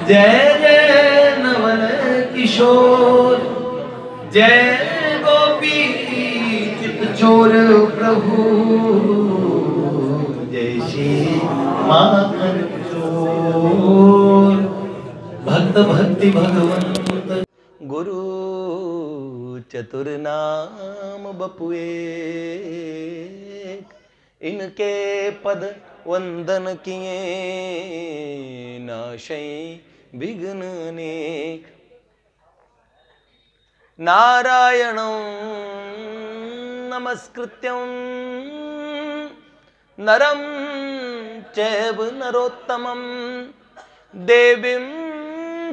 जय जय नवल किशोर, जय गोपी चित चोर प्रभु, जय श्री माखन चोर। भक्त भक्ति भगवंत गुरु चतुर नाम बपुए, इनके पद वंदन किए नाशै विघ्न अनेक। नारायणं नमस्कृत्यं नरं चैव नरोत्तमं, देवीं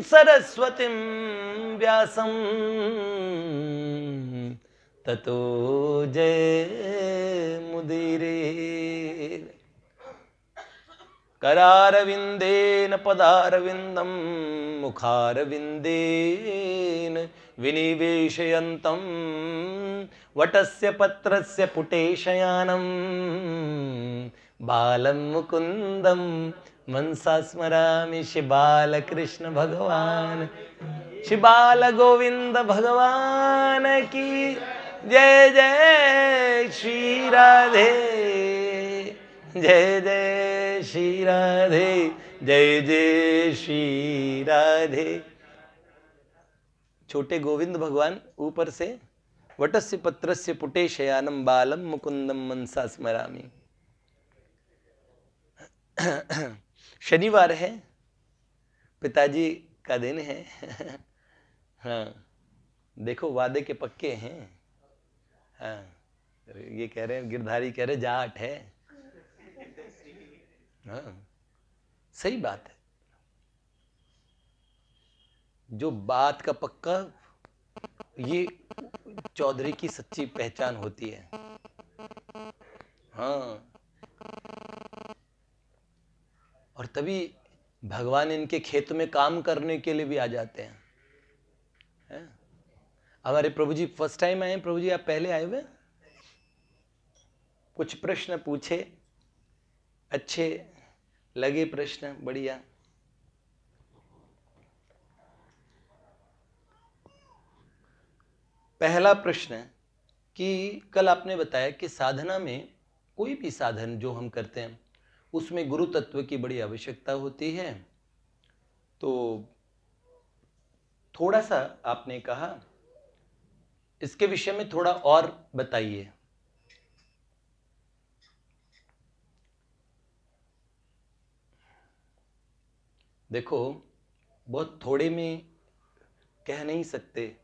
सरस्वतीं व्यासं ततो जयमुदीरये। करारविंदेन पदारविंदं मुखारविंदेन विनिवेशयन्तं, वटस्य पत्रस्य पुटेशयानं बालं मुकुन्दं मनसा स्मरामि। श्री बालकृष्ण भगवान, श्री बाल गोविंद भगवान की जय। जय श्री राधे, जय जय श्री राधे, जय जय श्री राधे। छोटे गोविंद भगवान ऊपर से वटस्य पत्रस्य पुटेशयानं बालं मुकुंदम मनसा स्मरामि। शनिवार है, पिताजी का दिन है। हाँ, देखो वादे के पक्के हैं। हाँ, ये कह रहे हैं, गिरधारी कह रहे जाट है। हाँ, सही बात है। जो बात का पक्का, ये चौधरी की सच्ची पहचान होती है। हाँ, और तभी भगवान इनके खेत में काम करने के लिए भी आ जाते हैं। हमारे प्रभु जी फर्स्ट टाइम आए। प्रभु जी आप पहले आए हुए? कुछ प्रश्न पूछे, अच्छे लगे प्रश्न, बढ़िया। पहला प्रश्न कि कल आपने बताया कि साधना में कोई भी साधन जो हम करते हैं उसमें गुरु तत्व की बड़ी आवश्यकता होती है। तो थोड़ा सा आपने कहा, इसके विषय में थोड़ा और बताइए। देखो, बहुत थोड़े में कह नहीं सकते।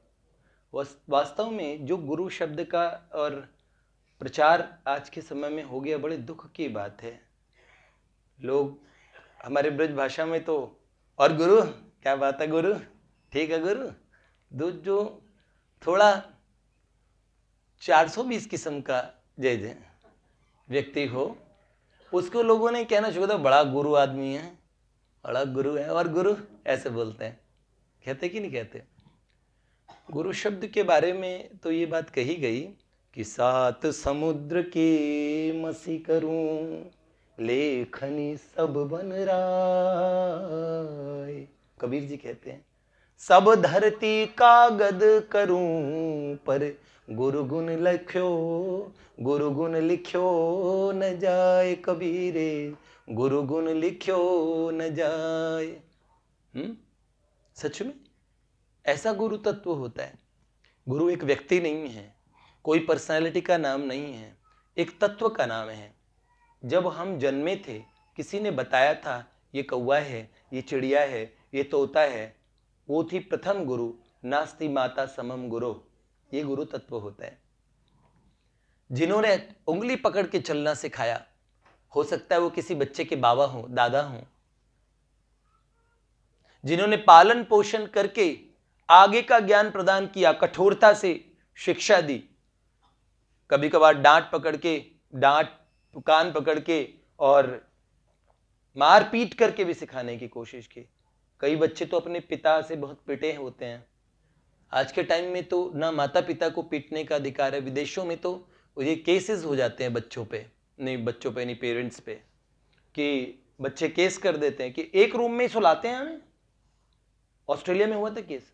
वास्तव में जो गुरु शब्द का और प्रचार आज के समय में हो गया, बड़े दुख की बात है। लोग हमारे ब्रज भाषा में तो, और गुरु क्या बात है, गुरु ठीक है गुरु, जो थोड़ा 420 किस्म का जय जय व्यक्ति हो, उसको लोगों ने कहना शुरू कर दिया, बड़ा गुरु आदमी है, बड़ा गुरु है, और गुरु ऐसे बोलते हैं। कहते कि नहीं कहते? गुरु शब्द के बारे में तो ये बात कही गई कि 7 समुद्र के मसी करूं, लेखनी सब बन राय। कबीर जी कहते हैं, सब धरती कागद करूं, पर गुरु गुण लिख्यो, गुरु गुण लिख्यो न जाए। कबीरे गुरु गुण लिख्यो न जाए। सच में ऐसा गुरु तत्व होता है। गुरु एक व्यक्ति नहीं है, कोई पर्सनालिटी का नाम नहीं है, एक तत्व का नाम है। जब हम जन्मे थे, किसी ने बताया था ये कौवा है, ये चिड़िया है, ये तोता है, वो थी प्रथम गुरु। नास्ति माता समम गुरु, ये गुरु तत्व होता है। जिन्होंने उंगली पकड़ के चलना सिखाया, हो सकता है वो किसी बच्चे के बाबा हो, दादा हो। जिन्होंने पालन पोषण करके आगे का ज्ञान प्रदान किया, कठोरता से शिक्षा दी, कभी कभार डांट पकड़ के, डांट कान पकड़ के और मारपीट करके भी सिखाने की कोशिश की। कई बच्चे तो अपने पिता से बहुत पिटे होते हैं। आज के टाइम में तो ना माता पिता को पीटने का अधिकार है। विदेशों में तो ये केसेस हो जाते हैं बच्चों पे नहीं, पेरेंट्स पे, कि बच्चे केस कर देते हैं कि एक रूम में ही सुलाते हैं हमें। ऑस्ट्रेलिया में हुआ था केस,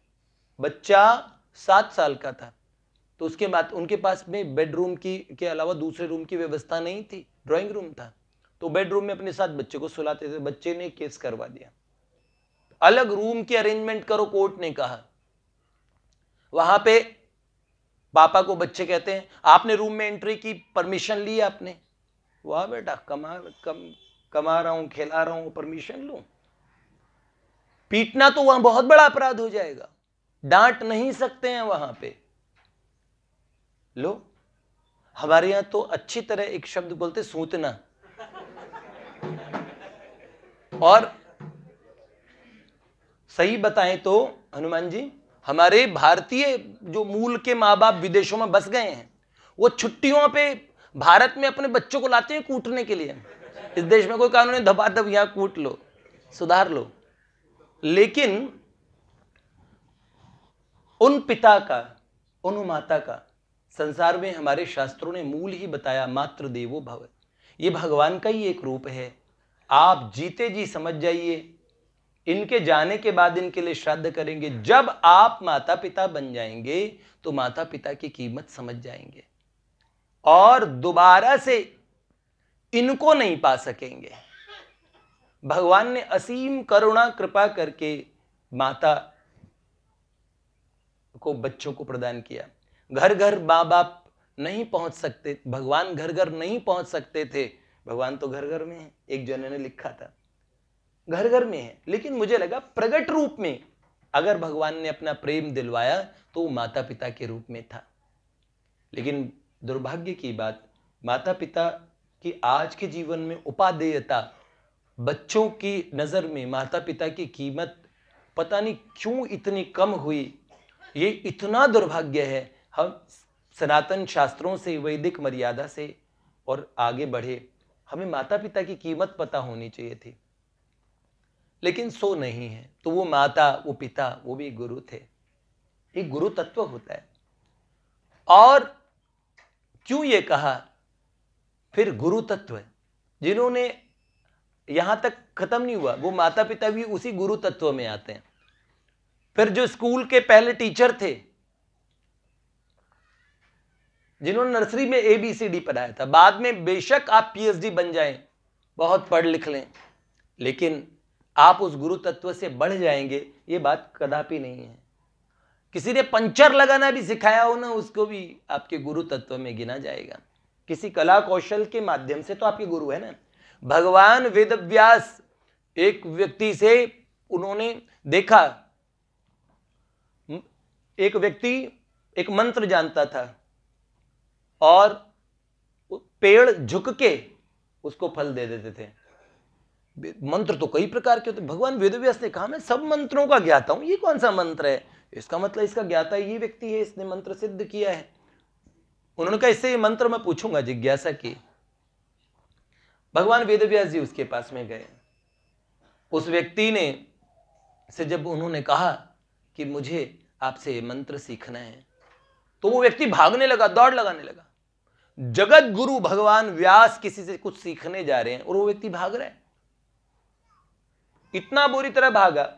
बच्चा 7 साल का था, तो उसके बाद उनके पास में बेडरूम की के अलावा दूसरे रूम की व्यवस्था नहीं थी, ड्राइंग रूम था, तो बेडरूम में अपने साथ बच्चे को सुलाते थे। बच्चे ने केस करवा दिया, अलग रूम की अरेंजमेंट करो, कोर्ट ने कहा। वहां पे पापा को बच्चे कहते हैं आपने रूम में एंट्री की परमिशन ली आपने? वाह बेटा, कमा रहा हूं, खिला रहा हूं, परमिशन लूं? पीटना तो वहां बहुत बड़ा अपराध हो जाएगा, डांट नहीं सकते हैं वहां पे। लो, हमारे यहां तो अच्छी तरह एक शब्द बोलते, सूतना। और सही बताएं तो हनुमान जी, हमारे भारतीय जो मूल के माँ बाप विदेशों में बस गए हैं, वो छुट्टियों पे भारत में अपने बच्चों को लाते हैं कूटने के लिए। इस देश में कोई कानून है, धबाधब यहां कूट लो, सुधार लो। लेकिन उन पिता का, उन माता का संसार में हमारे शास्त्रों ने मूल ही बताया, मातृ देवो भव। ये भगवान का ही एक रूप है। आप जीते जी समझ जाइए, इनके जाने के बाद इनके लिए श्राद्ध करेंगे। जब आप माता पिता बन जाएंगे तो माता पिता की कीमत समझ जाएंगे और दोबारा से इनको नहीं पा सकेंगे। भगवान ने असीम करुणा कृपा करके माता को बच्चों को प्रदान किया। घर घर माँ बाप नहीं पहुंच सकते, भगवान घर घर नहीं पहुंच सकते थे। भगवान तो घर घर में है, एक जन ने लिखा था घर घर में है, लेकिन मुझे लगा प्रगट रूप में अगर भगवान ने अपना प्रेम दिलवाया तो वो माता पिता के रूप में था। लेकिन दुर्भाग्य की बात, माता पिता की आज के जीवन में उपादेयता, बच्चों की नजर में माता पिता की कीमत पता नहीं क्यों इतनी कम हुई। ये इतना दुर्भाग्य है। हम सनातन शास्त्रों से, वैदिक मर्यादा से और आगे बढ़े, हमें माता पिता की कीमत पता होनी चाहिए थी, लेकिन सो नहीं है। तो वो माता, वो पिता, वो भी गुरु थे। एक गुरु तत्व होता है। और क्यों ये कहा फिर गुरु तत्व, जिन्होंने यहां तक खत्म नहीं हुआ, वो माता पिता भी उसी गुरु तत्व में आते हैं। फिर जो स्कूल के पहले टीचर थे, जिन्होंने नर्सरी में ABCD पढ़ाया था, बाद में बेशक आप PhD बन जाएं, बहुत पढ़ लिख लें, लेकिन आप उस गुरु तत्व से बढ़ जाएंगे, ये बात कदापि नहीं है। किसी ने पंचर लगाना भी सिखाया हो ना, उसको भी आपके गुरु तत्व में गिना जाएगा। किसी कला कौशल के माध्यम से तो आपके गुरु है ना। भगवान वेदव्यास, एक व्यक्ति से उन्होंने देखा, एक व्यक्ति एक मंत्र जानता था और पेड़ झुक के उसको फल दे देते थे। मंत्र तो कई प्रकार के होते। भगवान वेदव्यास ने कहा मैं सब मंत्रों का ज्ञाता हूं, ये कौन सा मंत्र है? इसका मतलब इसका ज्ञाता ये व्यक्ति है, इसने मंत्र सिद्ध किया है। उन्होंने कहा इससे ये मंत्र मैं पूछूंगा, जिज्ञासा की। भगवान वेदव्यास जी उसके पास में गए। उस व्यक्ति ने से जब उन्होंने कहा कि मुझे आपसे मंत्र सीखना है, तो वो व्यक्ति भागने लगा, दौड़ लगाने लगा। जगत गुरु भगवान व्यास किसी से कुछ सीखने जा रहे हैं और वो व्यक्ति भाग रहा है। इतना बुरी तरह भागा।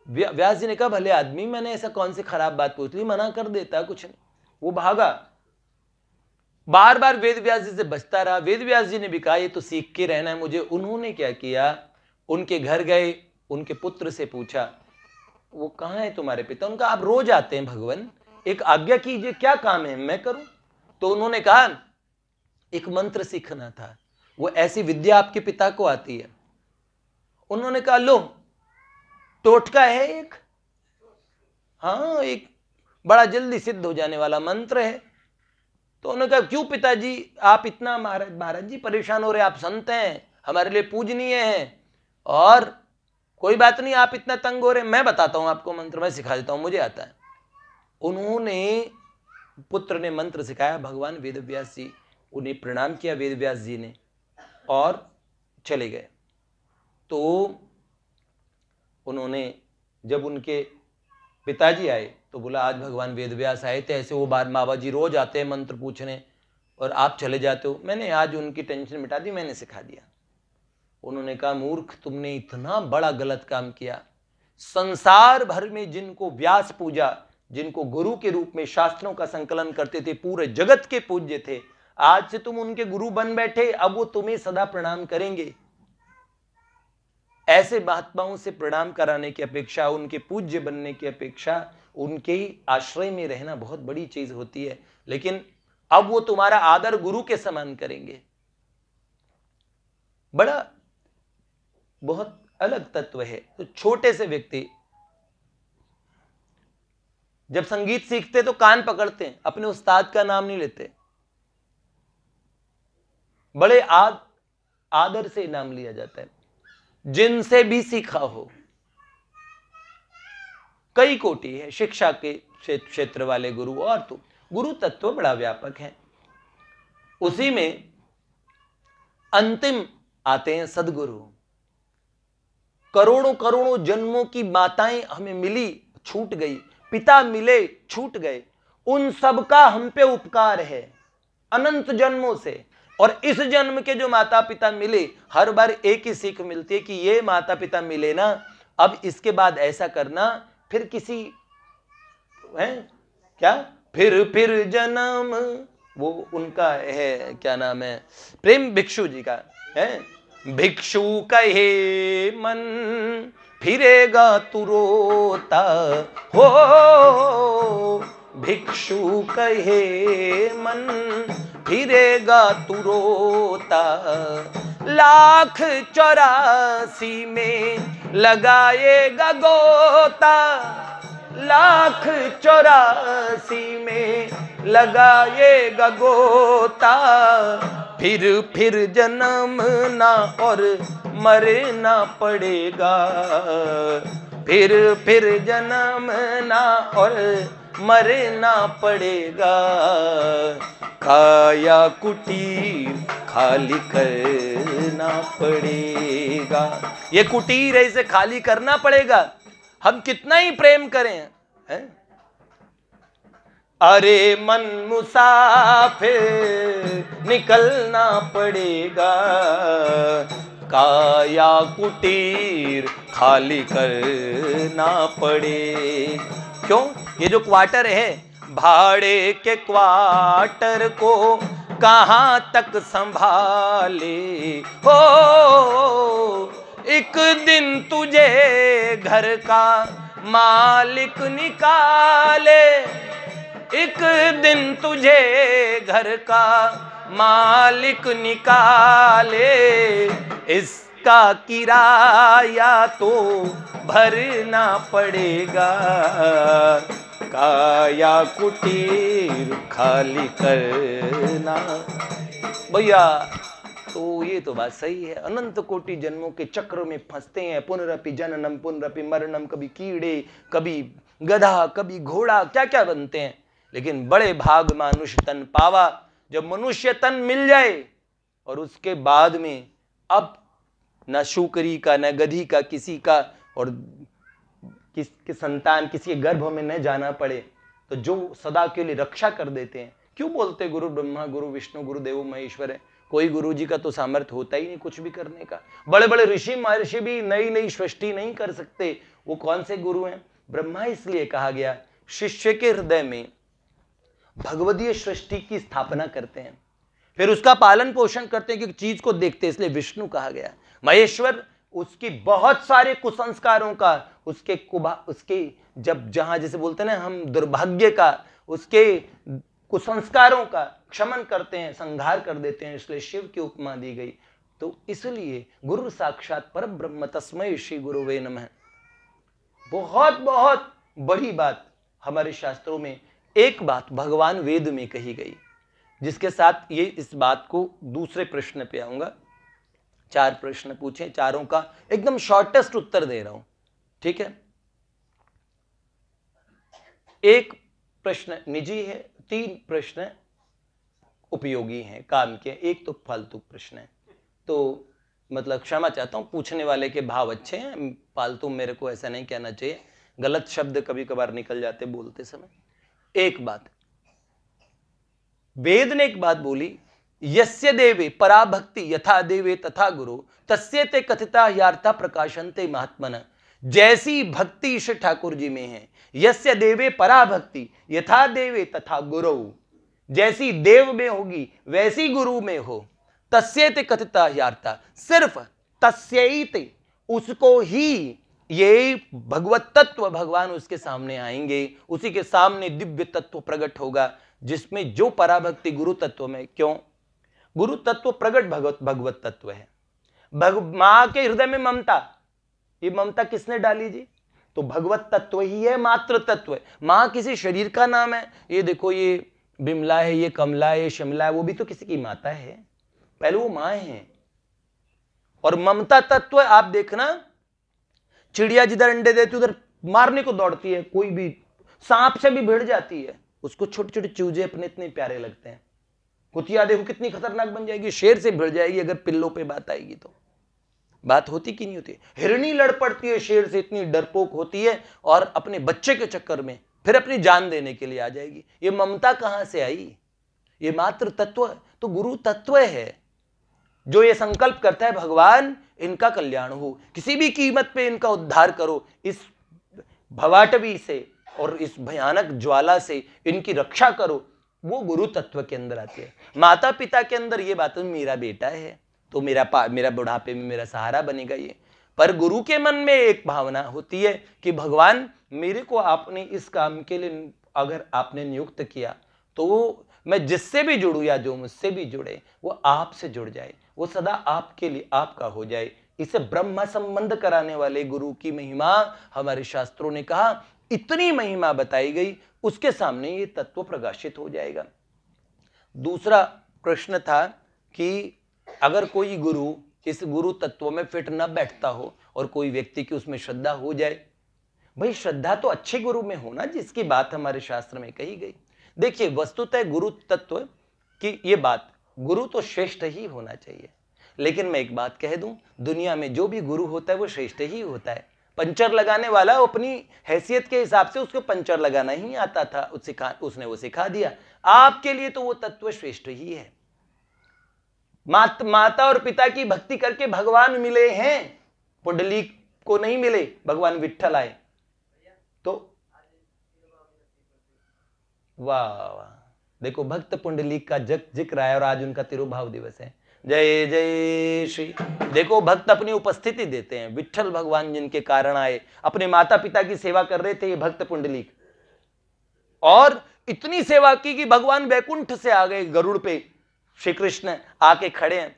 व्यास जी ने कहा भले आदमी, मैंने ऐसा कौन सी खराब बात पूछ ली, मना कर देता, कुछ नहीं। वो भागा, बार बार वेद व्यास जी से बचता रहा। वेद व्यास जी ने भी कहा ये तो सीख के रहना है मुझे। उन्होंने क्या किया, उनके घर गए, उनके पुत्र से पूछा वो कहां है तुम्हारे पिता? उनका आप रोज आते हैं भगवान, एक आज्ञा कीजिए, क्या काम है मैं करूं? तो उन्होंने कहा एक मंत्र सीखना था, वो ऐसी विद्या आपके पिता को आती है। उन्होंने कहा लो, टोटका है एक, हाँ एक बड़ा जल्दी सिद्ध हो जाने वाला मंत्र है। तो उन्होंने कहा क्यों पिताजी आप इतना, महाराज जी परेशान हो रहे, आप संत हैं, हमारे लिए पूजनीय हैं, और कोई बात नहीं आप इतना तंग हो रहे, मैं बताता हूं आपको मंत्र, मैं सिखा देता हूं, मुझे आता है। उन्होंने, पुत्र ने मंत्र सिखाया। भगवान वेदव्यास जी, उन्हें प्रणाम किया वेदव्यास जी ने और चले गए। तो उन्होंने, जब उनके पिताजी आए तो बोला आज भगवान वेदव्यास आए थे, ऐसे वो बार बाबा जी रोज आते हैं मंत्र पूछने और आप चले जाते हो। मैंने आज उनकी टेंशन मिटा दी, मैंने सिखा दिया। उन्होंने कहा, मूर्ख, तुमने इतना बड़ा गलत काम किया। संसार भर में जिनको व्यास पूजा, जिनको गुरु के रूप में शास्त्रों का संकलन करते थे, पूरे जगत के पूज्य थे, आज से तुम उनके गुरु बन बैठे, अब वो तुम्हें सदा प्रणाम करेंगे। ऐसे महात्माओं से प्रणाम कराने की अपेक्षा, उनके पूज्य बनने की अपेक्षा, उनके आश्रय में रहना बहुत बड़ी चीज होती है। लेकिन अब वो तुम्हारा आदर गुरु के समान करेंगे। बड़ा बहुत अलग तत्व है। तो छोटे से व्यक्ति जब संगीत सीखते तो कान पकड़ते हैं, अपने उस्ताद का नाम नहीं लेते, बड़े आदर से नाम लिया जाता है। जिनसे भी सीखा हो, कई कोटि है शिक्षा के क्षेत्र वाले गुरु, और तो गुरु तत्व बड़ा व्यापक है। उसी में अंतिम आते हैं सदगुरु। करोड़ों करोड़ों जन्मों की माताएं हमें मिली, छूट गई, पिता मिले, छूट गए, उन सब का हम पे उपकार है अनंत जन्मों से। और इस जन्म के जो माता पिता मिले, हर बार एक ही सीख मिलती है कि ये माता पिता मिले ना, अब इसके बाद ऐसा करना, फिर किसी है क्या, फिर जन्म, वो उनका है, क्या नाम है, प्रेम भिक्षु जी का है, भिक्षु कहे मन फिरेगा तू रोता हो, भिक्षु कहे मन फिरेगा तू रोता, 1,84 में लगाएगा गोता, 1,84 में लगाएगा गोता, फिर जन्म ना और मरना पड़ेगा, फिर जन्म ना और मरना पड़ेगा, काया कुटीर खाली करना पड़ेगा। ये कुटीर है, इसे खाली करना पड़ेगा, हम कितना ही प्रेम करें, है? अरे मन मुसाफिर निकलना पड़ेगा, काया कुटीर खाली करना पड़े। क्यों? ये जो क्वार्टर है, भाड़े के क्वार्टर को कहां तक संभाले हो, एक दिन तुझे घर का मालिक निकाले, एक दिन तुझे घर का मालिक निकाले, इसका किराया तो भरना पड़ेगा, काया कुटीर खाली करना। भैया तो ये तो बात सही है, अनंत कोटि जन्मों के चक्र में फंसते हैं, पुनरपि जननम पुनरपि मरणम, कभी कीड़े, कभी गधा, कभी घोड़ा, क्या क्या बनते हैं। लेकिन बड़े भाग मनुष्य तन पावा, जब मनुष्य तन मिल जाए और उसके बाद में अब न शुकरी का न गधी का किसी का, और किसके संतान किसी के गर्भ में न जाना पड़े, तो जो सदा के लिए रक्षा कर देते हैं। क्यों बोलते गुरु ब्रह्मा गुरु विष्णु गुरु देवो महेश्वर है? कोई गुरु जी का तो सामर्थ्य होता ही नहीं कुछ भी करने का। बड़े बड़े ऋषि महर्षि भी नई नई सृष्टि नहीं कर सकते, वो कौन से गुरु हैं? ब्रह्मा इसलिए कहा गया शिष्य के हृदय में भगवदीय सृष्टि की स्थापना करते हैं, फिर उसका पालन पोषण करते हैं, क्योंकि चीज को देखते हैं, इसलिए विष्णु कहा गया। महेश्वर उसकी बहुत सारे कुसंस्कारों का, उसके जब जहां जैसे बोलते हैं ना हम दुर्भाग्य का, उसके कुसंस्कारों का क्षमन करते हैं, संहार कर देते हैं, इसलिए शिव की उपमा दी गई। तो इसलिए गुरु साक्षात परब्रह्म तस्मै श्री गुरुवे नमः। बहुत बहुत बड़ी बात हमारे शास्त्रों में एक बात भगवान वेद में कही गई, जिसके साथ ये इस बात को दूसरे प्रश्न पे आऊंगा। 4 प्रश्न पूछे, चारों का एकदम शॉर्टेस्ट उत्तर दे रहा हूं, ठीक है? एक प्रश्न निजी है, 3 प्रश्न उपयोगी हैं, काम के, एक तो फालतू प्रश्न है। तो मतलब क्षमा चाहता हूं, पूछने वाले के भाव अच्छे हैं, फालतू मेरे को ऐसा नहीं कहना चाहिए, गलत शब्द कभी कभार निकल जाते बोलते समय। एक बात, वेद ने एक बात बोली यस्य देवे पराभक्ति यथा देवे तथा गुरु तस्य ते कथिता यार्था प्रकाशन्ते महात्मन। जैसी भक्ति इस ठाकुर जी में है, यस्य देवे पराभक्ति यथा देवे तथा गुरु, जैसी देव में होगी वैसी गुरु में हो। तस्य ते कथिता यार्था, सिर्फ तस्यैते, उसको ही ये भगवत तत्व भगवान उसके सामने आएंगे, उसी के सामने दिव्य तत्व प्रकट होगा, जिसमें जो पराभक्ति गुरु तत्व में, क्यों गुरु तत्व प्रकट भगवत तत्व है। मां के हृदय में ममता, ये ममता किसने डाली जी? तो भगवत तत्व ही है, मात्र तत्व है। मां किसी शरीर का नाम है? ये देखो, ये बिमला है, ये कमला है, ये शिमला है, वो भी तो किसी की माता है, पहले वो मां है। और ममता तत्व आप देखना, चिड़िया जिधर अंडे देती उधर मारने को दौड़ती है, कोई भी सांप से भी भिड़ जाती है, उसको छोटे छोटे चूजे अपने इतने प्यारे लगते हैं। कुतिया देखो कितनी खतरनाक बन जाएगी, शेर से भिड़ जाएगी अगर पिल्लों पे बात आएगी तो। बात होती कि नहीं होती? हिरणी लड़ पड़ती है शेर से, इतनी डरपोक होती है, और अपने बच्चे के चक्कर में फिर अपनी जान देने के लिए आ जाएगी। ये ममता कहां से आई? ये मात्र तत्व, तो गुरु तत्व है जो ये संकल्प करता है भगवान इनका कल्याण हो, किसी भी कीमत पे इनका उद्धार करो, इस भवाटवी से और इस भयानक ज्वाला से इनकी रक्षा करो, वो गुरु तत्व के अंदर आती है। माता पिता के अंदर ये बात, मेरा बेटा है तो मेरा बुढ़ापे में मेरा सहारा बनेगा ये। पर गुरु के मन में एक भावना होती है कि भगवान मेरे को आपने इस काम के लिए अगर आपने नियुक्त किया तो मैं जिससे भी जुड़ूं या जो मुझसे भी जुड़े वो आपसे जुड़ जाए, वो सदा आपके लिए आपका हो जाए। इसे ब्रह्म संबंध कराने वाले गुरु की महिमा हमारे शास्त्रों ने कहा, इतनी महिमा बताई गई, उसके सामने ये तत्व प्रकाशित हो जाएगा। दूसरा प्रश्न था कि अगर कोई गुरु इस गुरु तत्व में फिट न बैठता हो और कोई व्यक्ति की उसमें श्रद्धा हो जाए, भाई श्रद्धा तो अच्छे गुरु में होना, जिसकी बात हमारे शास्त्र में कही गई। देखिए, वस्तुतः गुरु तत्व की ये बात, गुरु तो श्रेष्ठ ही होना चाहिए, लेकिन मैं एक बात कह दूं, दुनिया में जो भी गुरु होता है वो श्रेष्ठ ही होता है। पंचर लगाने वाला अपनी हैसियत के हिसाब से उसको पंचर लगाना ही आता था, उसने वो सिखा दिया, आपके लिए तो वो तत्व श्रेष्ठ ही है। माता और पिता की भक्ति करके भगवान मिले हैं, पुंडलीक को नहीं मिले, भगवान विट्ठल आए तो वाह वाह। देखो, भक्त पुंडलीक का जिक्र आया और आज उनका तिरुभाव दिवस है। जय जय श्री। देखो, भक्त अपनी उपस्थिति देते हैं, विट्ठल भगवान जिनके कारण आए, अपने माता पिता की सेवा कर रहे थे ये भक्त पुंडलीक, और इतनी सेवा की कि भगवान वैकुंठ से आ गए गरुड़ पे, श्री कृष्ण आके खड़े हैं,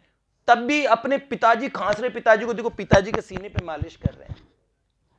तब भी अपने पिताजी खांस रहे, पिताजी को देखो, पिताजी के सीने पे मालिश कर रहे हैं,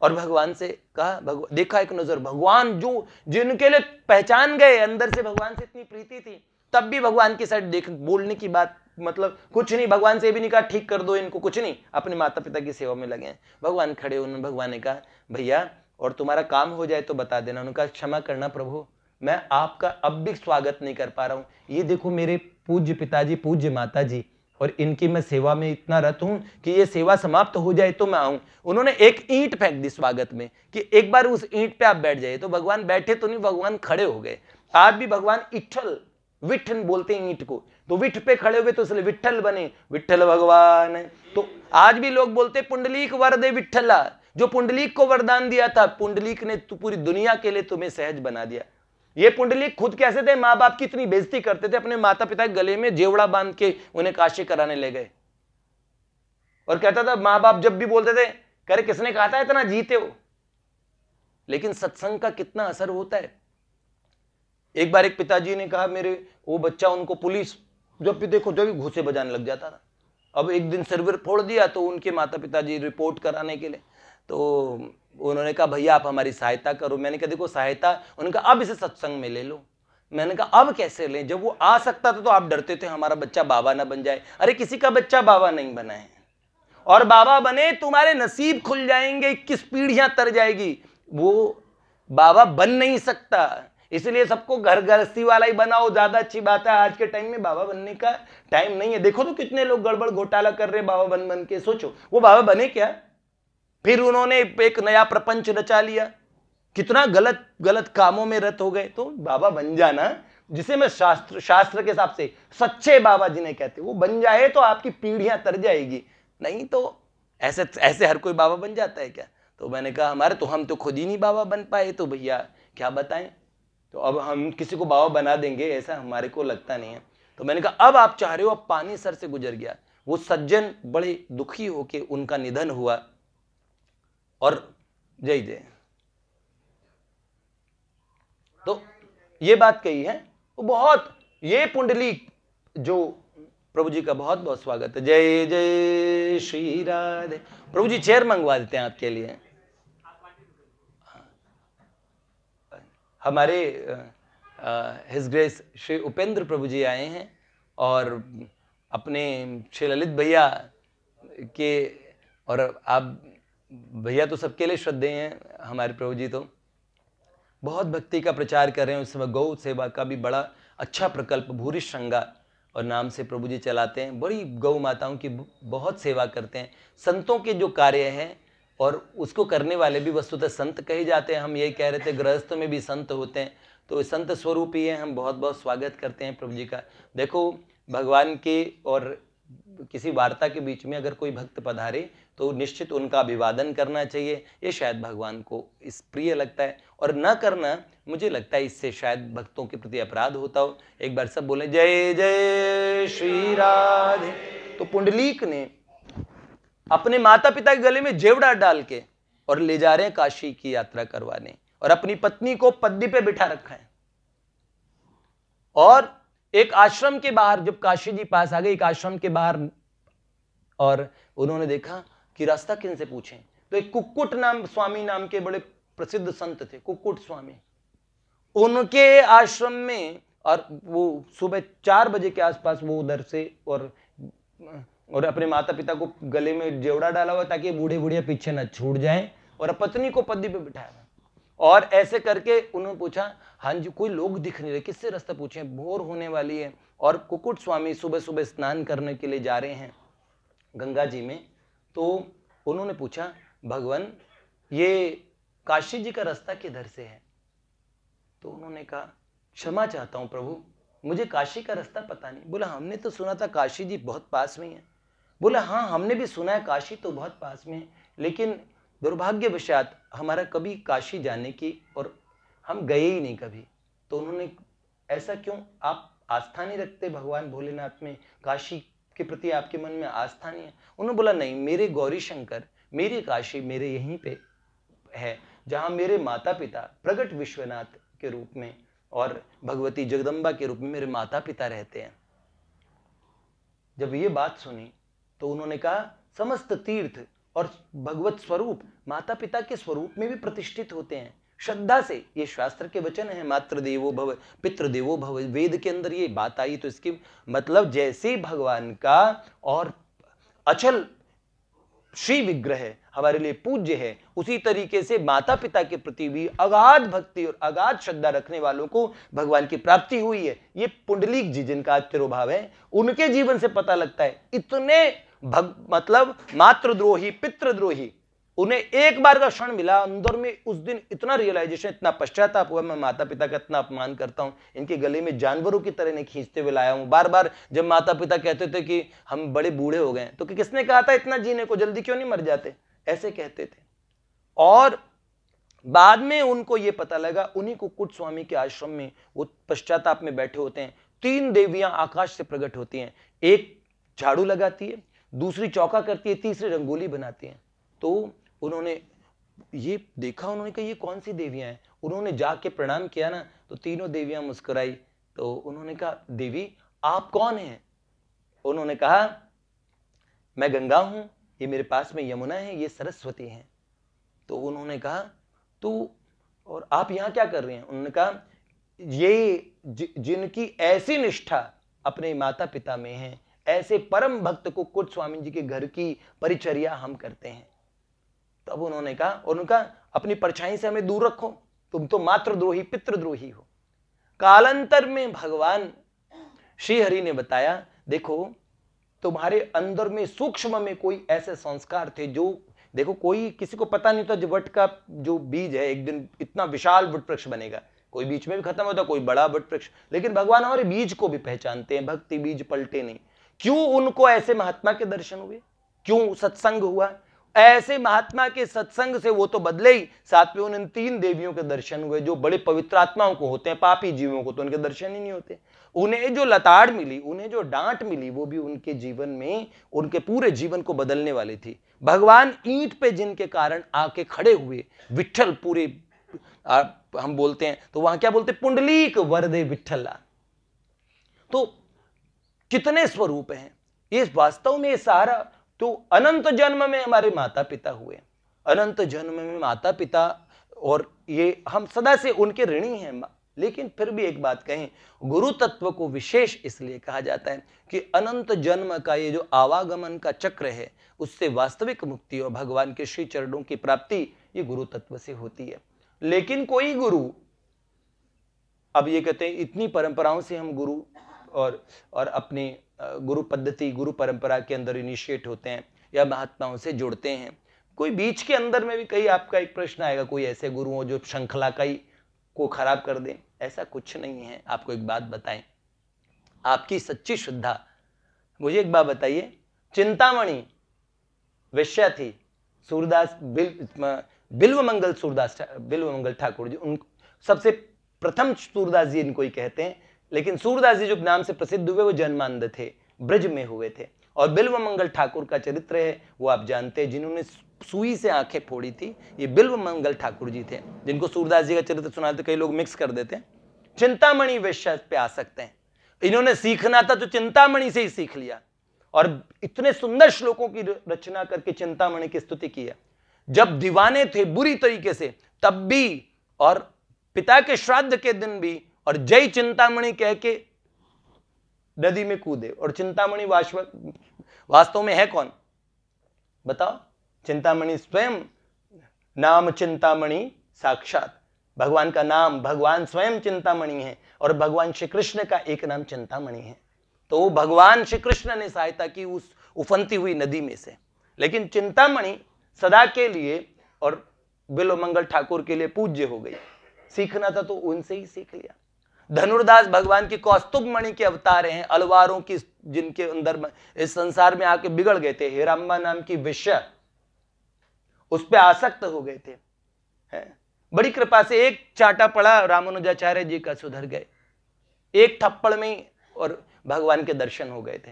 और भगवान से कहा, देखा एक नजर, भगवान जो जिनके लिए पहचान गए, अंदर से भगवान से इतनी प्रीति थी, तब भी भगवान की साइड देख, बोलने की बात मतलब कुछ नहीं, भगवान से भी नहीं कहा ठीक कर दो इनको, कुछ नहीं, अपने माता पिता की सेवा में लगे हैं। भगवान खड़े, उन्होंने भगवान ने कहा, भैया और तुम्हारा काम हो जाए तो बता देना। उन्होंने कहा, क्षमा करना प्रभु, मैं आपका अब भी स्वागत नहीं कर पा रहा हूं, ये देखो मेरे पूज्य पिताजी, पूज्य माता जी, और इनकी मैं सेवा में इतना रत हूं कि ये सेवा समाप्त हो जाए तो मैं आऊं। उन्होंने एक ईंट फेंक दी स्वागत में कि एक बार उस ईंट पे आप बैठ जाइए, तो भगवान बैठे तो नहीं, भगवान खड़े हो गए। आज भी भगवान इट्ठल, विठ्ठल बोलते हैं ईंट को, तो विठ पे खड़े हुए तो इसलिए विट्ठल बने, विट्ठल भगवान। तो आज भी लोग बोलते पुंडलीक वर दे विट्ठला, जो पुंडलीक को वरदान दिया था, पुंडलीक ने पूरी दुनिया के लिए तुम्हें सहज बना दिया। ये पुंडलीक खुद कैसे थे, माँ बाप की इतनी बेइज्जती करते थे, अपने माता पिता के गले में जेवड़ा बांध के उन्हें काशी कराने ले गए, और कहता था, माँ बाप जब भी बोलते थे, कह रहे किसने कहा था इतना जीते हो। लेकिन सत्संग का कितना असर होता है। एक बार एक पिताजी ने कहा, मेरे वो बच्चा, उनको पुलिस जब भी देखो जब भी घूसे बजाने लग जाता था। अब एक दिन सिर फोड़ दिया, तो उनके माता पिताजी रिपोर्ट कराने के लिए, तो उन्होंने कहा, भैया आप हमारी सहायता करो। मैंने कहा, देखो सहायता, उन्होंने कहा अब इसे सत्संग में ले लो। मैंने कहा अब कैसे लें, जब वो आ सकता था तो आप डरते थे हमारा बच्चा बाबा ना बन जाए। अरे किसी का बच्चा बाबा नहीं बना है, और बाबा बने तुम्हारे नसीब खुल जाएंगे, 21 पीढ़ियां तर जाएगी, वो बाबा बन नहीं सकता। इसलिए सबको घर गृहस्थी वाला ही बनाओ, ज्यादा अच्छी बात है। आज के टाइम में बाबा बनने का टाइम नहीं है। देखो तो कितने लोग गड़बड़ घोटाला कर रहे बाबा बन के, सोचो वो बाबा बने क्या, फिर उन्होंने एक नया प्रपंच रचा लिया, कितना गलत गलत कामों में रत हो गए। तो बाबा बन जाना, जिसे मैं शास्त्र के हिसाब से सच्चे बाबा जिन्हें कहते हैं, वो बन जाए तो आपकी पीढ़ियां तर जाएगी। नहीं तो ऐसे ऐसे हर कोई बाबा बन जाता है क्या? तो मैंने कहा हमारे तो हम तो खुद ही नहीं बाबा बन पाए, तो भैया क्या बताएं। तो अब हम किसी को बाबा बना देंगे ऐसा हमारे को लगता नहीं है। तो मैंने कहा अब आप चाह रहे हो, अब पानी सर से गुजर गया। वो सज्जन बड़े दुखी होके उनका निधन हुआ। और जय जय। तो ये बात कही है वो बहुत, ये पुंडलीक जो प्रभु जी का बहुत बहुत स्वागत है। जय जय श्री राधे। प्रभु जी चेयर मंगवा देते हैं आपके लिए। हमारे हिज ग्रेस श्री उपेंद्र प्रभु जी आए हैं और अपने श्री ललित भैया के, और आप भैया तो सबके लिए श्रद्धेय हैं, हमारे प्रभु जी तो बहुत भक्ति का प्रचार कर रहे हैं। उस समय गौ सेवा का भी बड़ा अच्छा प्रकल्प भूरी श्रृंगा और नाम से प्रभु जी चलाते हैं। बड़ी गौ माताओं की बहुत सेवा करते हैं। संतों के जो कार्य हैं और उसको करने वाले भी वस्तुतः संत कहे जाते हैं। हम यही कह रहे थे गृहस्थ में भी संत होते हैं, तो संत स्वरूप ही है। हम बहुत बहुत स्वागत करते हैं प्रभु जी का। देखो भगवान के और किसी वार्ता के बीच में अगर कोई भक्त पधारे तो निश्चित उनका अभिवादन करना चाहिए। ये शायद भगवान को इस प्रिय लगता है, और न करना मुझे लगता है इससे शायद भक्तों के प्रति अपराध होता हो। एक बार सब बोले जय जय श्री राधे। तो पुंडलीक ने अपने माता पिता के गले में जेवड़ा डाल के और ले जा रहे हैं काशी की यात्रा करवाने, और अपनी पत्नी को पद्दी पे बिठा रखा है। और एक आश्रम के बाहर जब काशी जी पास आ गए, एक आश्रम के बाहर, और उन्होंने देखा कि रास्ता किन से पूछें। तो एक कुक्कुट नाम स्वामी नाम के बड़े प्रसिद्ध संत थे, कुक्कुट स्वामी, उनके आश्रम में, और वो सुबह 4 बजे के आसपास वो उधर से और अपने माता पिता को गले में जेवड़ा डाला हुआ ताकि बूढ़े बूढ़िया पीछे न छूट जाएं, और पत्नी को पद्दी पे बिठाया। और ऐसे करके उन्होंने पूछा, हाँ जी कोई लोग दिख नहीं रहे, किससे रास्ता पूछें, भोर होने वाली है। और कुक्कुट स्वामी सुबह सुबह स्नान करने के लिए जा रहे हैं गंगा जी में। तो उन्होंने पूछा, भगवान ये काशी जी का रास्ता किधर से है? तो उन्होंने कहा, क्षमा चाहता हूं प्रभु, मुझे काशी का रास्ता पता नहीं। बोला, हमने तो सुना था काशी जी बहुत पास में है। बोला, हाँ हमने भी सुना है काशी तो बहुत पास में है, लेकिन दुर्भाग्यवशात हमारा कभी काशी जाने की, और हम गए ही नहीं कभी। तो उन्होंने, ऐसा क्यों, आप आस्था नहीं रखते भगवान भोलेनाथ में, काशी के प्रति आपके मन में आस्था नहीं है? उन्होंने बोला, नहीं, मेरे गौरी शंकर, मेरी काशी मेरे यहीं पे है जहां मेरे माता पिता प्रगट विश्वनाथ के रूप में और भगवती जगदम्बा के रूप में मेरे माता पिता रहते हैं। जब ये बात सुनी तो उन्होंने कहा, समस्त तीर्थ और भगवत स्वरूप माता पिता के स्वरूप में भी प्रतिष्ठित होते हैं श्रद्धा से। ये शास्त्र के वचन है, मातृ देवो भव पितृ देवो भव, वेद के अंदर ये बात आई। तो इसकी मतलब जैसे भगवान का और अचल श्री विग्रह हमारे लिए पूज्य है, उसी तरीके से माता पिता के प्रति भी अगाध भक्ति और अगाध श्रद्धा रखने वालों को भगवान की प्राप्ति हुई है। ये पुंडलीक जी जिनका आज तिरुभाव है, उनके जीवन से पता लगता है। इतने मतलब मातृद्रोही पितृद्रोही, उन्हें एक बार का क्षण मिला अंदर में, उस दिन इतना रियलाइजेशन, इतना पश्चाताप हुआ, मैं माता पिता का इतना अपमान करता हूं, इनके गले में जानवरों की तरह नहीं खींचते हुए लाया हूं। बार बार जब माता पिता कहते थे कि हम बड़े बूढ़े हो गए, तो किसने कहा था इतना जीने को, जल्दी क्यों नहीं मर जाते, ऐसे कहते थे। और बाद में उनको यह पता लगा, उन्हीं कुक्कुट स्वामी के आश्रम में वो पश्चाताप में बैठे होते हैं। 3 देवियां आकाश से प्रकट होती हैं, एक झाड़ू लगाती है, दूसरी चौका करती है, तीसरी रंगोली बनाती है। तो उन्होंने ये देखा, उन्होंने कहा ये कौन सी देवियां हैं? उन्होंने जाके प्रणाम किया ना, तो तीनों देवियां मुस्कुराई। तो उन्होंने कहा, देवी आप कौन हैं? उन्होंने कहा, मैं गंगा हूं, ये मेरे पास में यमुना है, ये सरस्वती हैं। तो उन्होंने कहा, तो और आप यहां क्या कर रहे हैं? उन्होंने कहा, ये जिनकी ऐसी निष्ठा अपने माता पिता में है, ऐसे परम भक्त कुक्कुट स्वामी जी के घर की परिचर्या हम करते हैं। तब उन्होंने कहा, अपनी परछाई से हमें दूर रखो, तुम तो मातृद्रोही पितृद्रोही हो। कालांतर में भगवान श्री हरि ने बताया, देखो तुम्हारे अंदर में सूक्ष्म में कोई ऐसे संस्कार थे जो, देखो कोई किसी को पता नहीं था वट का जो बीज है एक दिन इतना विशाल वट वृक्ष बनेगा, कोई बीच में भी खत्म होता, कोई बड़ा वट वृक्ष, लेकिन भगवान हमारे बीज को भी पहचानते हैं। भक्ति बीज पलटे नहीं। क्यों उनको ऐसे महात्मा के दर्शन हुए, क्यों सत्संग हुआ? ऐसे महात्मा के सत्संग से वो तो बदले ही, साथ में उन 3 देवियों के दर्शन हुए जो बड़े पवित्र आत्माओं को होते हैं। पापी जीवों को तो उनके दर्शन ही नहीं होते। उन्हें जो लताड़ मिली, उन्हें जो डांट मिली, वो भी उनके जीवन में, उनके पूरे जीवन को बदलने वाली थी। भगवान ईंट पे जिनके कारण आके खड़े हुए, विठ्ठल पूरे हम बोलते हैं तो वहां क्या बोलते, पुंडलीक वरदे विठ्ठला। तो कितने स्वरूप हैं ये, वास्तव में सारा तो अनंत जन्म में हमारे माता पिता हुए, अनंत जन्म में माता पिता, और ये हम सदा से उनके ऋणी हैं। लेकिन फिर भी एक बात कहें, गुरु तत्व को विशेष इसलिए कहा जाता है कि अनंत जन्म का ये जो आवागमन का चक्र है, उससे वास्तविक मुक्ति और भगवान के श्री चरणों की प्राप्ति ये गुरु तत्व से होती है। लेकिन कोई गुरु, अब ये कहते हैं इतनी परंपराओं से हम गुरु और अपनी गुरु पद्धति, गुरु परंपरा के अंदर इनिशिएट होते हैं या महात्माओं से जुड़ते हैं। कोई बीच के अंदर में भी कहीं आपका एक प्रश्न आएगा, कोई ऐसे गुरु हो जो श्रृंखला का ही को खराब कर दें? ऐसा कुछ नहीं है। आपको एक बात बताएं, आपकी सच्ची श्रद्धा, मुझे एक बात बताइए, चिंतामणि वेश्या थी, सूरदास बिल्वमंगल सूरदास, बिल्वमंगल ठाकुर जी, उन सबसे प्रथम सूरदास जी इनको ही कहते हैं। लेकिन सूरदास जी जो नाम से प्रसिद्ध हुए वो जन्मांध थे, ब्रज में हुए थे। और बिल्वमंगल ठाकुर का चरित्र है वो आप जानते हैं, जिन्होंने सुई से आंखें फोड़ी थी, ये बिल्वमंगल ठाकुर जी थे, जिनको सूरदास जी का चरित्र सुनाते कई लोग मिक्स कर देते हैं। चिंतामणि वेश्या पे आ सकते हैं। इन्होंने सीखना था तो चिंतामणि से ही सीख लिया, और इतने सुंदर श्लोकों की रचना करके चिंतामणि की स्तुति की है। जब दीवाने थे बुरी तरीके से तब भी, और पिता के श्राद्ध के दिन भी, और जय चिंतामणि कह के नदी में कूदे। और चिंतामणि वास्तव में है कौन बताओ? चिंतामणि स्वयं, नाम चिंतामणि साक्षात, भगवान का नाम, भगवान स्वयं चिंतामणि है, और भगवान श्री कृष्ण का एक नाम चिंतामणि है। तो भगवान श्री कृष्ण ने सहायता की उस उफनती हुई नदी में से। लेकिन चिंतामणि सदा के लिए और बिल्वमंगल ठाकुर के लिए पूज्य हो गई। सीखना था तो उनसे ही सीख लिया। धनुर्दास भगवान की कौस्तुभ मणि के अवतार हैं, अलवारों की, जिनके अंदर इस संसार में आके बिगड़ गए थे। हेराम्बा नाम की वेश्या, उस पे आसक्त हो गए थे, है? बड़ी कृपा से एक चाटा पड़ा, रामानुजाचार्य जी का सुधर गए, एक थप्पड़ में, और भगवान के दर्शन हो गए थे।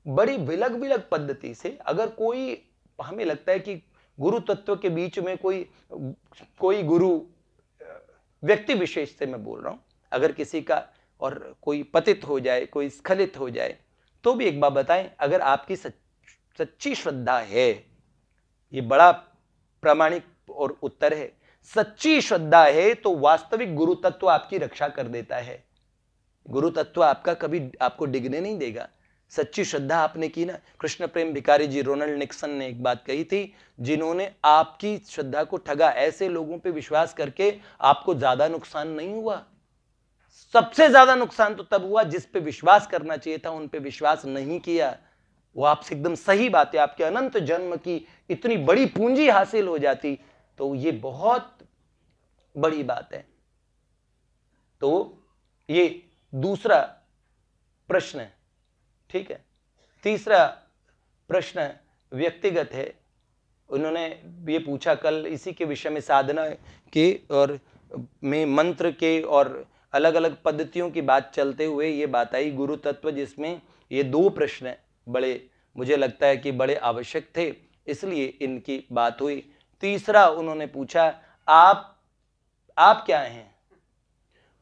बड़ी विलग विलग पद्धति से, अगर कोई, हमें लगता है कि गुरु तत्व के बीच में कोई गुरु व्यक्ति विशेष से मैं बोल रहा हूं, अगर किसी का और कोई पतित हो जाए, कोई स्खलित हो जाए, तो भी एक बात बताएं, अगर आपकी सच्ची श्रद्धा है, ये बड़ा प्रामाणिक और उत्तर है, सच्ची श्रद्धा है तो वास्तविक गुरु तत्व आपकी रक्षा कर देता है। गुरु तत्व आपका कभी आपको डिगने नहीं देगा। सच्ची श्रद्धा आपने की ना। कृष्ण प्रेम भिखारी जी, रोनाल्ड निक्सन ने एक बात कही थी, जिन्होंने आपकी श्रद्धा को ठगा, ऐसे लोगों पे विश्वास करके आपको ज्यादा नुकसान नहीं हुआ। सबसे ज्यादा नुकसान तो तब हुआ जिस पे विश्वास करना चाहिए था उन पे विश्वास नहीं किया। वो आपसे एकदम सही बात है, आपके अनंत जन्म की इतनी बड़ी पूंजी हासिल हो जाती तो ये बहुत बड़ी बात है। तो ये दूसरा प्रश्न है, ठीक है। तीसरा प्रश्न व्यक्तिगत है। उन्होंने ये पूछा कल इसी के विषय में, साधना के और में मंत्र के और अलग अलग पद्धतियों की बात चलते हुए ये बात आई गुरु तत्व, जिसमें ये 2 प्रश्न बड़े, मुझे लगता है कि बड़े आवश्यक थे, इसलिए इनकी बात हुई। तीसरा उन्होंने पूछा, आप क्या हैं?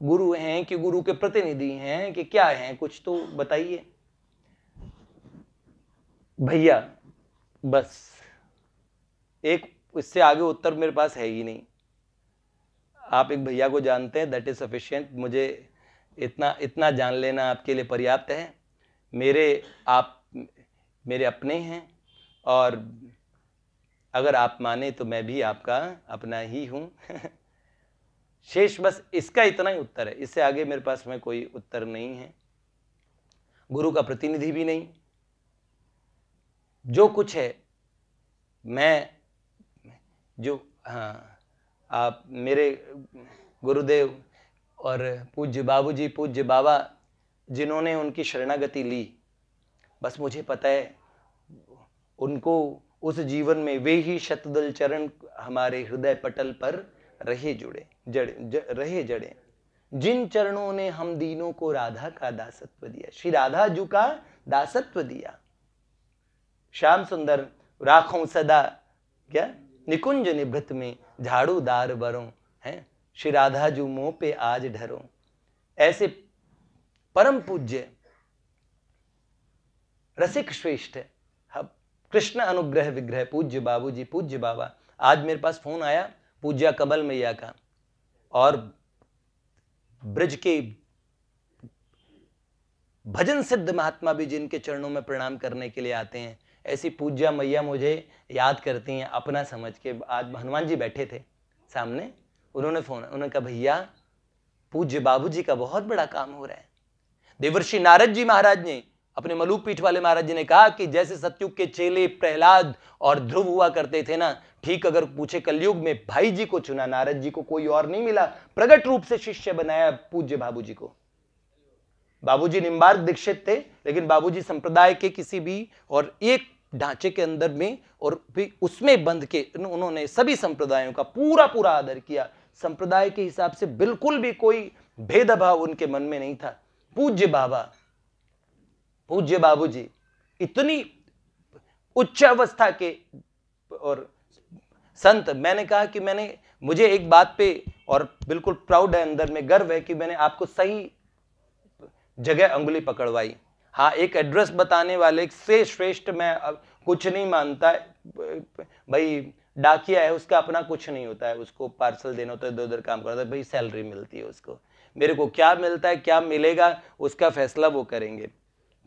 गुरु हैं कि गुरु के प्रतिनिधि हैं कि क्या हैं? कुछ तो बताइए भैया। बस एक, इससे आगे उत्तर मेरे पास है ही नहीं। आप एक भैया को जानते हैं, दैट इज सफिशिएंट। मुझे इतना जान लेना आपके लिए पर्याप्त है। आप मेरे अपने हैं, और अगर आप माने तो मैं भी आपका अपना ही हूं। शेष बस इसका इतना ही उत्तर है, इससे आगे मेरे पास में कोई उत्तर नहीं है। गुरु का प्रतिनिधि भी नहीं। जो कुछ है मैं, जो, हाँ, आप गुरुदेव और पूज्य बाबूजी, पूज्य बाबा जिन्होंने उनकी शरणागति ली, बस मुझे पता है उनको उस जीवन में वे ही शतदल चरण हमारे हृदय पटल पर रहे जुड़े रहे जड़े, जिन चरणों ने हम दीनों को राधा का दासत्व दिया, श्री राधा जू का दासत्व दिया। श्याम सुंदर राखों सदा क्या निकुंज निभृत में झाड़ूदार बरों, हैं श्री राधा जू मोह पे आज ढरो। ऐसे परम पूज्य रसिक श्रेष्ठ कृष्ण अनुग्रह विग्रह पूज्य बाबूजी, पूज्य बाबा, आज मेरे पास फोन आया पूज्या कमल मैया का, और ब्रज के भजन सिद्ध महात्मा भी जिनके चरणों में प्रणाम करने के लिए आते हैं, ऐसी पूज्या मैया मुझे याद करती हैं अपना समझ के। आज हनुमान जी बैठे थे सामने, उन्होंने उन्होंने कहा भैया पूज्य बाबूजी का बहुत बड़ा काम हो रहा है। देवर्षि नारद जी महाराज ने, अपने मलूक पीठ वाले महाराज जी ने कहा कि जैसे सतयुग के चेले प्रहलाद और ध्रुव हुआ करते थे ना, ठीक अगर पूछे कलयुग में भाई जी को चुना, नारद जी को कोई और नहीं मिला, प्रगट रूप से शिष्य बनाया पूज्य बाबूजी को। बाबूजी निम्बार्क दीक्षित थे, लेकिन बाबूजी संप्रदाय के किसी भी और एक ढांचे के अंदर में और भी उसमें बंध के उन्होंने सभी संप्रदायों का पूरा पूरा आदर किया। संप्रदाय के हिसाब से बिल्कुल भी कोई भेदभाव उनके मन में नहीं था। पूज्य बाबा, पूज्य बाबूजी इतनी उच्च अवस्था के और संत, मैंने कहा कि मुझे एक बात पे और बिल्कुल प्राउड है, अंदर में गर्व है कि मैंने आपको सही जगह अंगुली पकड़वाई। हाँ, एक एड्रेस बताने वाले से श्रेष्ठ मैं कुछ नहीं मानता। भाई डाकिया है, उसका अपना कुछ नहीं होता है, उसको पार्सल देना होता है, इधर उधर काम करता है, भाई सैलरी मिलती है उसको। मेरे को क्या मिलता है, क्या मिलेगा, उसका फैसला वो करेंगे।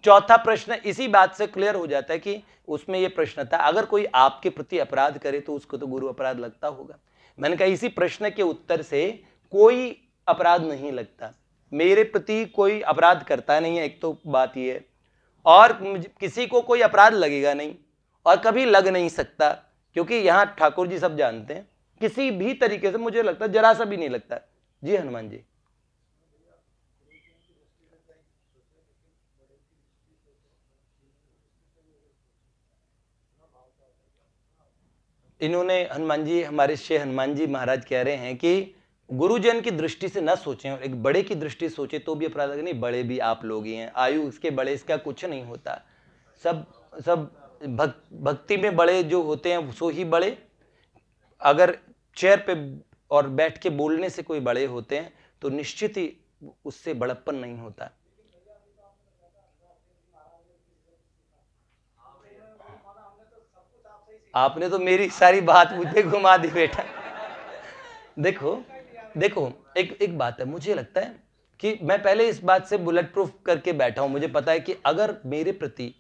चौथा प्रश्न इसी बात से क्लियर हो जाता है कि उसमें ये प्रश्न था, अगर कोई आपके प्रति अपराध करे तो उसको तो गुरु अपराध लगता होगा। मैंने कहा इसी प्रश्न के उत्तर से कोई अपराध नहीं लगता, मेरे प्रति कोई अपराध करता नहीं है, एक तो बात ये है, और किसी को कोई अपराध लगेगा नहीं और कभी लग नहीं सकता, क्योंकि यहां ठाकुर जी सब जानते हैं, किसी भी तरीके से मुझे लगता है जरा सा भी नहीं लगता। जी हनुमान जी, इन्होंने हनुमान जी, हमारे श्री हनुमान जी महाराज कह रहे हैं कि गुरुजन की दृष्टि से न सोचें और एक बड़े की दृष्टि से सोचे तो भी अपराध नहीं। बड़े भी आप लोग ही हैं, आयु इसके बड़े इसका कुछ नहीं होता। सब भक्ति में बड़े जो होते हैं सो ही बड़े। अगर चेयर पे और बैठ के बोलने से कोई बड़े होते हैं तो निश्चित ही उससे बड़प्पन नहीं होता। आपने तो मेरी सारी बात मुझे घुमा दी बेटा। देखो एक बात है, मुझे लगता है कि मैं पहले इस बात से बुलेट प्रूफ करके बैठा हूं। मुझे पता है कि अगर मेरे प्रति